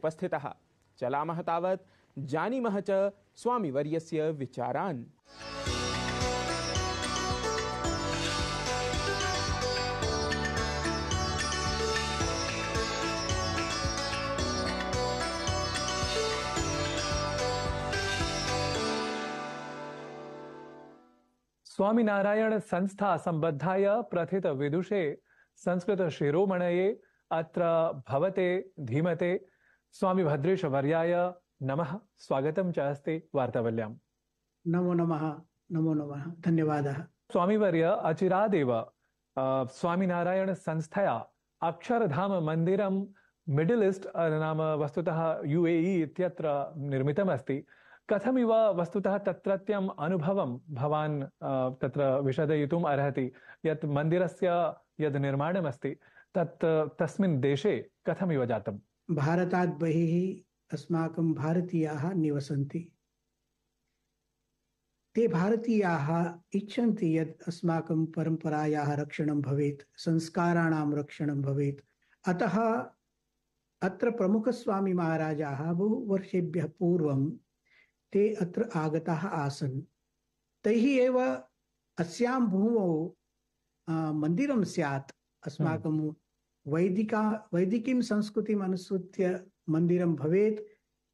उपस्थितः। चलामः तावत् जानीमः च स्वामिवर्यस्य विचारान्। स्वामिनारायण संस्था संबद्धाय प्रथित विदुषे संस्कृत शिरोमणये अत्र भवते धीमते स्वामी भद्रेश वर्याय नमः। स्वागतं च अस्ति वार्तावल्याम्। नमो नमः, नमो नमः, धन्यवादः। स्वामिवर्य अचिरादेव स्वामिनारायण संस्थया अक्षरधाम मन्दिरं मिडिल ईस्ट नाम वस्तुतः UAE इत्यत्र निर्मितमस्ति। कथमिव वस्तुतः तत्रत्यम् अनुभवं भवान् तत्र विशदयितुम् अर्हति यत् मन्दिरस्य यद् निर्माणमस्ति तत् तस्मिन् देशे कथमिव जातम्? भारतात् बहिः अस्माकं भारतीयाः निवसन्ति। ते भारतीयाः इच्छन्ति यत् अस्माकं परम्परायाः रक्षणं भवेत्, संस्काराणां रक्षणं भवेत्। अतः अत्र प्रमुखस्वामी महाराजाः बहु वर्षेभ्यः पूर्वं ते अत्र आगताः आसन्। तैः एव अस्यां भूमौ मन्दिरं स्यात्, अस्माकं वैदिकीं संस्कृतिम् अनुसृत्य मन्दिरं भवेत्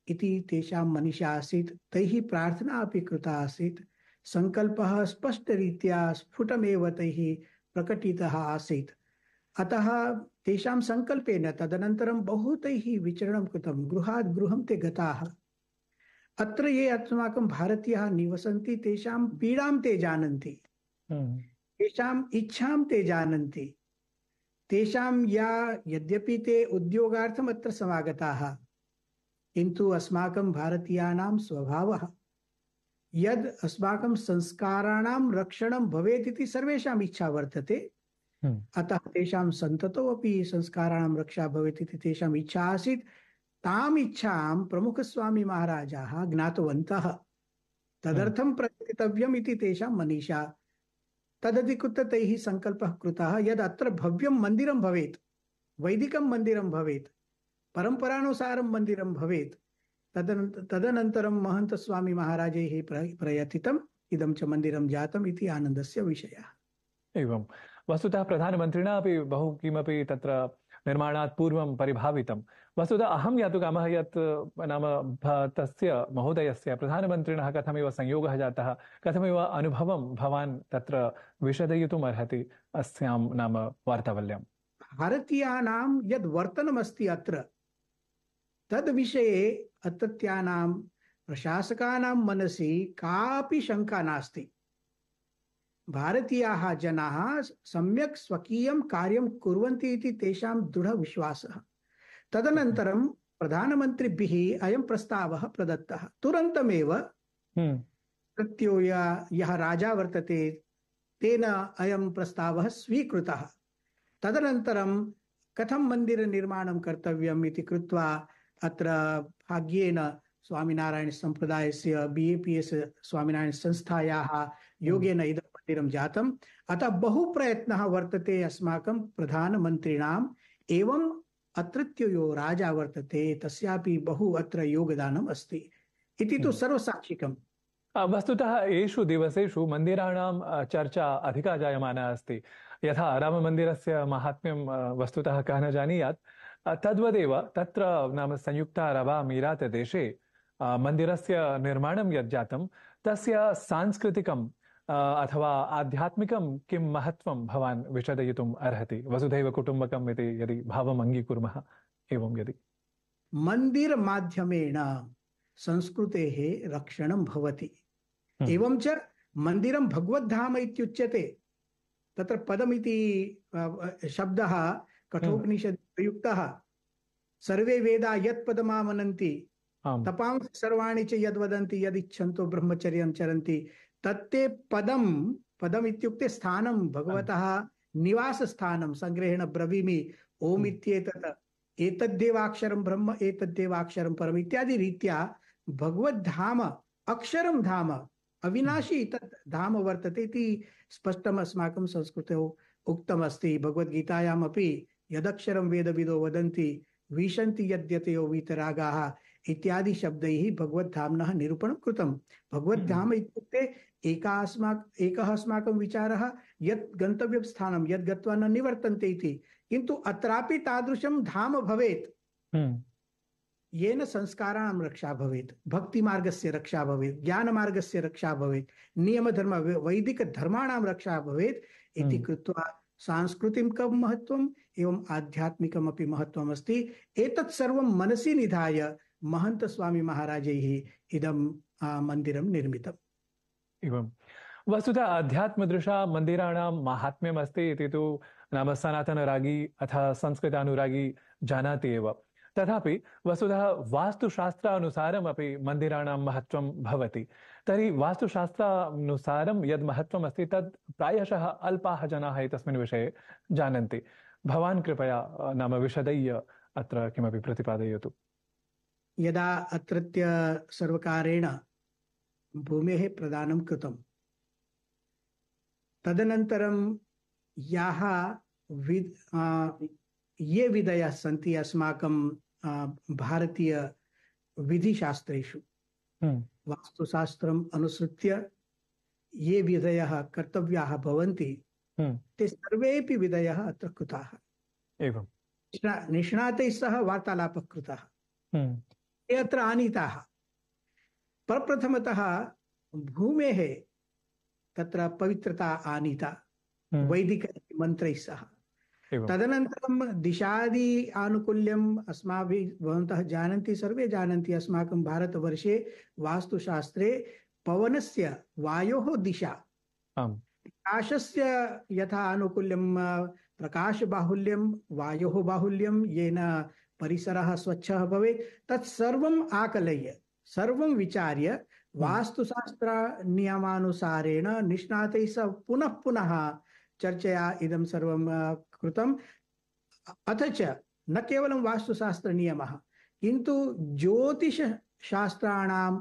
इति तेषां मनीषा आसीत्। तैः प्रार्थना अपि कृता आसीत्। सङ्कल्पः स्पष्टरीत्या स्फुटमेव तैः प्रकटितः आसीत्। अतः तेषां सङ्कल्पेन तदनन्तरं बहु तैः विचरणं कृतं, गृहात् गृहं ते गताः। अत्र ये अस्माकं भारतीयाः निवसन्ति तेषां पीडां ते जानन्ति, तेषाम् इच्छां ते जानन्ति, तेषां यद्यपि ते उद्योगार्थम् अत्र समागताः, किन्तु अस्माकं भारतीयानां स्वभावः यद् अस्माकं संस्काराणां रक्षणं भवेत् इति सर्वेषाम् इच्छा वर्तते। अतः तेषां सन्ततौ अपि संस्काराणां रक्षा भवेत् इति तेषाम् इच्छा आसीत्। ताम् इच्छां प्रमुखस्वामी महाराजाः ज्ञातवन्तः। तदर्थं प्रयतितव्यम् इति तेषां मनीषा। तदधिकृत्य तैः सङ्कल्पः कृतः यद् अत्र भव्यं मन्दिरं भवेत्, वैदिकं मन्दिरं भवेत्, परम्परानुसारं मन्दिरं भवेत्। तदनन्तरं महन्तस्वामी महाराजैः प्रयतितम् इदं च मन्दिरं जातम् इति आनन्दस्य विषयः। एवं वस्तुतः प्रधानमन्त्रिणा अपि बहु किमपि तत्र निर्माणात् पूर्वं परिभावितं। वस्तुतः अहं ज्ञातुकामः यत् नाम तस्य महोदयस्य प्रधानमन्त्रिणः कथमिव संयोगः जातः, कथमिव अनुभवं भवान् तत्र विशदयितुम् अर्हति अस्यां नाम वार्तावल्याम्? भारतीयानां यद् वर्तनमस्ति अत्र तद्विषये अत्रत्यानां प्रशासकानां मनसि कापि शङ्का नास्ति। भारतीयाः जनाः सम्यक् स्वकीयं कार्यं कुर्वन्ति इति तेषां दृढविश्वासः। तदनन्तरं प्रधानमन्त्रिभिः अयं प्रस्तावः प्रदत्तः। तुरन्तमेव तत्यो यः राजा वर्तते तेन अयं प्रस्तावः स्वीकृतः। तदनन्तरं कथं मन्दिरनिर्माणं कर्तव्यम् इति कृत्वा अत्र भाग्येन स्वामिनारायण सम्प्रदायस्य BAPS स्वामिनारायण संस्थायाः योगेन इदं मन्दिरं जातम्। अतः बहु प्रयत्नः वर्तते अस्माकं प्रधानमन्त्रिणाम्, एवं अत्रत्यो यो राजा वर्तते तस्यापि बहु अत्र योगदानम् अस्ति इति तु सर्वसाक्षिकम्। वस्तुतः एषु दिवसेषु मन्दिराणां चर्चा अधिका जायमाना अस्ति। यथा राममन्दिरस्य माहात्म्यं वस्तुतः कः न जानीयात्, तद्वदेव तत्र नाम संयुक्त अरब अमीरात देशे मन्दिरस्य निर्माणं यत् जातं तस्य सांस्कृतिकं अथवा आध्यात्मिकं किं महत्त्वं भवान् विशदयितुम् अर्हति? वसुधैव कुटुम्बकम् इति यदि भावम् अङ्गीकुर्मः, एवं यदि मन्दिरमाध्यमेन संस्कृतेः रक्षणं भवति। एवं च मन्दिरं भगवद्धाम इत्युच्यते। तत्र पदमिति शब्दः कठोपनिषद् प्रयुक्तः। सर्वे वेदा यत् पदमामनन्ति तपांसि सर्वाणि च यद्वदन्ति यदिच्छन्तो ब्रह्मचर्यं चरन्ति तत्ते पदम् इत्युक्ते स्थानं, भगवतः निवासस्थानं। संग्रहेण ब्रवीमि ओम इत्येतत् एतद्देवाक्षरं ब्रह्म एतद्देवाक्षरं परम इत्यादि रीत्या भगवद्धाम अक्षरं धाम अविनाशी तत् धाम वर्तते इति स्पष्टम् अस्माकं संस्कृतौ उक्तमस्ति। भगवद्गीतायामपि यदक्षरं वेदविदो वदन्ति विशन्ति यद्यतयो वीतरागाः इत्यादि शब्दैः भगवद्धाम्नः निरूपणं कृतं। भगवद्धाम इत्युक्ते एकः अस्माकं विचारः यत् गन्तव्यं स्थानं यद् गत्वा न निवर्तन्ते इति, किन्तु अत्रापि तादृशं धाम भवेत् येन संस्काराणां रक्षा भवेत्, भक्तिमार्गस्य रक्षा भवेत्, ज्ञानमार्गस्य रक्षा भवेत्, नियमधर्म वैदिकधर्माणां रक्षा भवेत् इति कृत्वा सांस्कृतिकं महत्त्वम् एवं आध्यात्मिकमपि महत्त्वम् अस्ति। एतत् सर्वं मनसि निधाय महन्तस्वामी महाराजैः इदं मन्दिरं निर्मितम्। एवं वस्तुतः अध्यात्मदृशा मन्दिराणां माहात्म्यम् अस्ति इति तु नाम सनातनरागी अथ संस्कृतानुरागी जानाति एव। तथापि वस्तुतः वास्तुशास्त्रानुसारमपि मन्दिराणां महत्त्वं भवति। तर्हि वास्तुशास्त्रानुसारं यद् महत्त्वम् अस्ति तद् प्रायशः अल्पाः जनाः एतस्मिन् विषये जानन्ति। भवान् कृपया नाम विशदय्य अत्र किमपि प्रतिपादयतु। यदा अत्रत्य सर्वकारेण भूमेः प्रदानं कृतं, तदनन्तरं याः ये विधयः सन्ति अस्माकं भारतीय विधिशास्त्रेषु, वास्तुशास्त्रम् अनुसृत्य ये विधयः कर्तव्याः भवन्ति ते सर्वेपि विधयः अत्र कृताः। एवं निष्णातैः सह वार्तालापः कृतः, ते अत्र आनीताः। प्रप्रथमतः भूमेः तत्र पवित्रता आनीता वैदिक मन्त्रैः सह। तदनन्तरं दिशादि आनुकूल्यम् अस्माभिः, भवन्तः जानन्ति, सर्वे जानन्ति, अस्माकं भारतवर्षे वास्तुशास्त्रे पवनस्य वायोः दिशा, प्रकाशस्य यथा आनुकूल्यं प्रकाशबाहुल्यं वायोः बाहुल्यं येन परिसरः स्वच्छः भवेत्, तत् सर्वम् आकलय्य सर्वं विचार्य वास्तुशास्त्र नियमानुसारेण निष्णातैः सह पुनः पुनः चर्चया इदं सर्वं कृतम्। अथ च न केवलं वास्तुशास्त्र नियमः, किन्तु ज्योतिषशास्त्राणां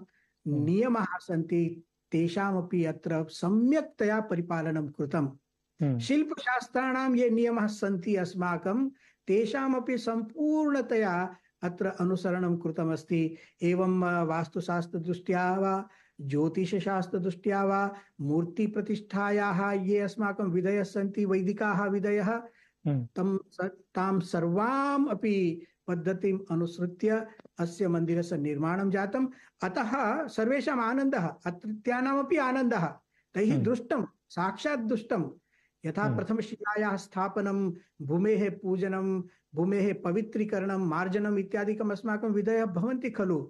नियमाः सन्ति, तेषामपि अत्र सम्यक्तया परिपालनं कृतं। शिल्पशास्त्राणां ये नियमाः सन्ति अस्माकं, तेषामपि सम्पूर्णतया अत्र अनुसरणं कृतमस्ति। एवं वास्तुशास्त्रदृष्ट्या वा ज्योतिषशास्त्रदृष्ट्या वा मूर्तिप्रतिष्ठायाः ये अस्माकं विधयः सन्ति, वैदिकाः विधयः, तां सर्वाम् अपि पद्धतिम् अनुसृत्य अस्य मन्दिरस्य निर्माणं जातम्। अतः सर्वेषाम् आनन्दः, अत्रत्यानामपि आनन्दः। तैः दृष्टं, साक्षात् दृष्टं, यथा प्रथमशिलायाः स्थापनं, भूमेः पूजनं, भूमेः पवित्रीकरणं, मार्जनम् इत्यादिकम् अस्माकं विधयः भवन्ति खलु।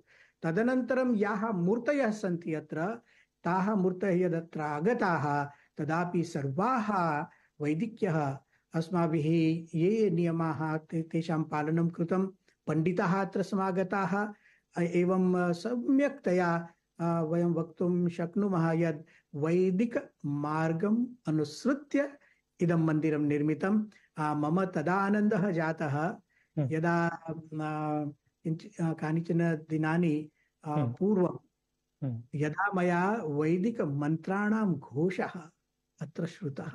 तदनन्तरं याः मूर्तयः सन्ति अत्र, ताः मूर्तयः यदत्र आगताः, तदापि सर्वाः वैदिक्यः अस्माभिः ये नियमाः तेषां पालनं कृतं। पण्डिताः अत्र समागताः। एवं सम्यक्तया वयं वक्तुं शक्नुमः यद् वैदिकमार्गम् अनुसृत्य इदं मन्दिरं निर्मितं। मम तदा आनन्दः जातः यदा कानिचन दिनानि पूर्वं यदा मया वैदिकमन्त्राणां घोषः अत्र श्रुतः।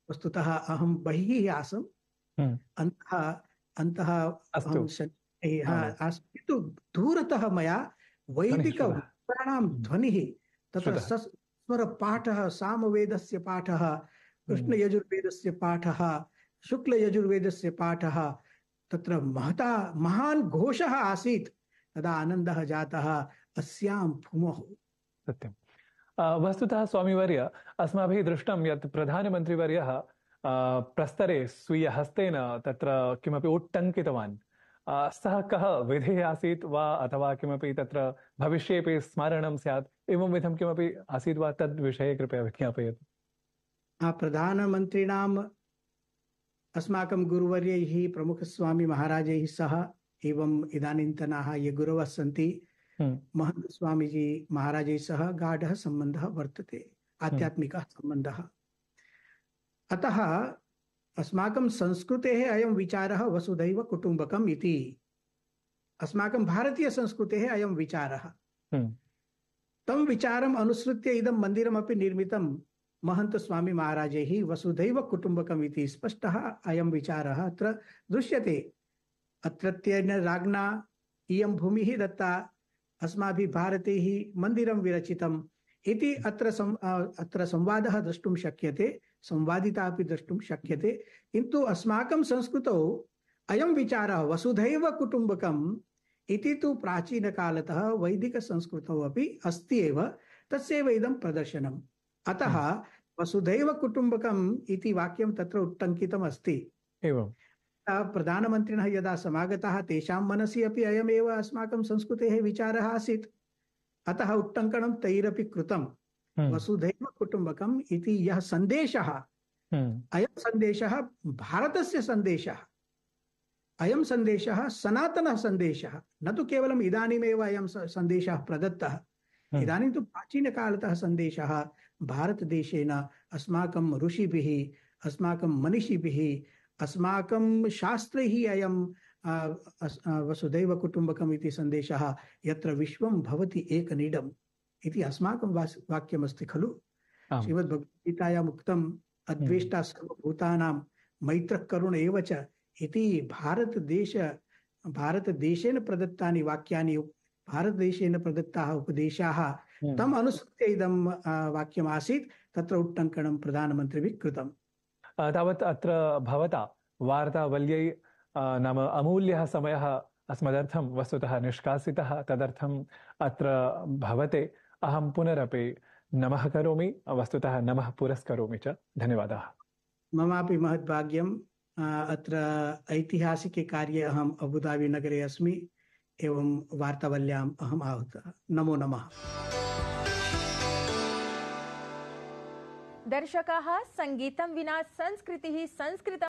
वस्तुतः अहं बहिः आसम्, अन्तः किन्तु दूरतः मया वैदिकमन्त्राणां ध्वनिः, तत्र स्वरपाठः, सामवेदस्य पाठः, कृष्णयजुर्वेदस्य पाठः, शुक्लयजुर्वेदस्य पाठः, तत्र महान् घोषः आसीत्। तदा आनन्दः जातः अस्यां भूमौ। सत्यं। वस्तुतः स्वामीवर्य, अस्माभिः दृष्टं यत् प्रधानमन्त्रीवर्यः प्रस्तरे स्वीयहस्तेन तत्र किमपि उट्टङ्कितवान्। सः कः विधिः आसीत् वा अथवा किमपि तत्र भविष्येपि स्मारणं स्यात्, एवं विधं किमपि आसीत् वा, तद्विषये कृपया विज्ञापयतु। प्रधानमन्त्रिणाम् अस्माकं गुरुवर्यैः प्रमुखस्वामी महाराजैः सह एवं इदानीन्तनाः ये गुरवः सन्ति महन्तस्वामीजी महाराजैः सह गाढः सम्बन्धः वर्तते, आध्यात्मिकः सम्बन्धः। अतः अस्माकं संस्कृतेः अयं विचारः वसुधैव कुटुम्बकम् इति, अस्माकं भारतीयसंस्कृतेः अयं विचारः। तं विचारम् अनुसृत्य इदं मन्दिरमपि निर्मितं महन्तस्वामी महाराजैः। वसुधैव कुटुम्बकम् इति स्पष्टः अयं विचारः अत्र दृश्यते। अत्रत्येन राज्ञा इयं भूमिः दत्ता, अस्माभिः भारतैः मन्दिरं विरचितम् इति अत्र संवादः द्रष्टुं शक्यते, संवादिता अपि द्रष्टुं शक्यते। किन्तु अस्माकं संस्कृतौ अयं विचारः वसुधैव कुटुम्बकम् इति तु प्राचीनकालतः वैदिकसंस्कृतौ अपि अस्ति एव, तस्यैव इदं प्रदर्शनम्। अतः वसुधैव कुटुम्बकम् इति वाक्यं तत्र उट्टङ्कितम् अस्ति। एवं प्रधानमन्त्रिणः यदा समागताः तेषां मनसि अपि अयमेव अस्माकं संस्कृतेः विचारः आसीत्, अतः उट्टङ्कनं तैरपि कृतं। वसुधैव कुटुम्बकम् इति यः सन्देशः, अयं सन्देशः भारतस्य सन्देशः, अयं सन्देशः सनातनः सन्देशः, न तु केवलम् इदानीमेव अयं सन्देशः प्रदत्तः। इदानीं तु प्राचीनकालतः सन्देशः भारतदेशेन अस्माकं ऋषिभिः, अस्माकं मनीषिभिः, अस्माकं शास्त्रैः अयं वसुधैव कुटुम्बकम् इति सन्देशः, यत्र विश्वं भवति एकनीडम् इति अस्माकं वाक्यमस्ति खलु। श्रीमद्भगवद्गीतायाम् उक्तम् अद्वेष्टा सर्वभूतानां मैत्रः करुण एव च इति भारतदेशेन प्रदत्तानि वाक्यानि, भारतदेशेन प्रदत्ताः उपदेशाः, तम् अनुसृत्य इदं वाक्यम् आसीत्। तत्र उट्टङ्कनं प्रधानमन्त्रिभिः कृतम्। तावत् अत्र भवता वार्तावल्यै नाम अमूल्यः समयः अस्मदर्थं वस्तुतः निष्कासितः, तदर्थम् अत्र भवते अहं पुनरपि नमः करोमि, वस्तुतः नमः पुरस्करोमि च। धन्यवादाः। ममापि महद्भाग्यम्। अत्र ऐतिहासिके कार्ये अहम् अबुधाबी नगरे अस्मि, एवं वार्तावल्याम् अहम् आहूतः। नमो नमः। दर्शकाः, संगीतं विना संस्कृतिः, संस्कृतं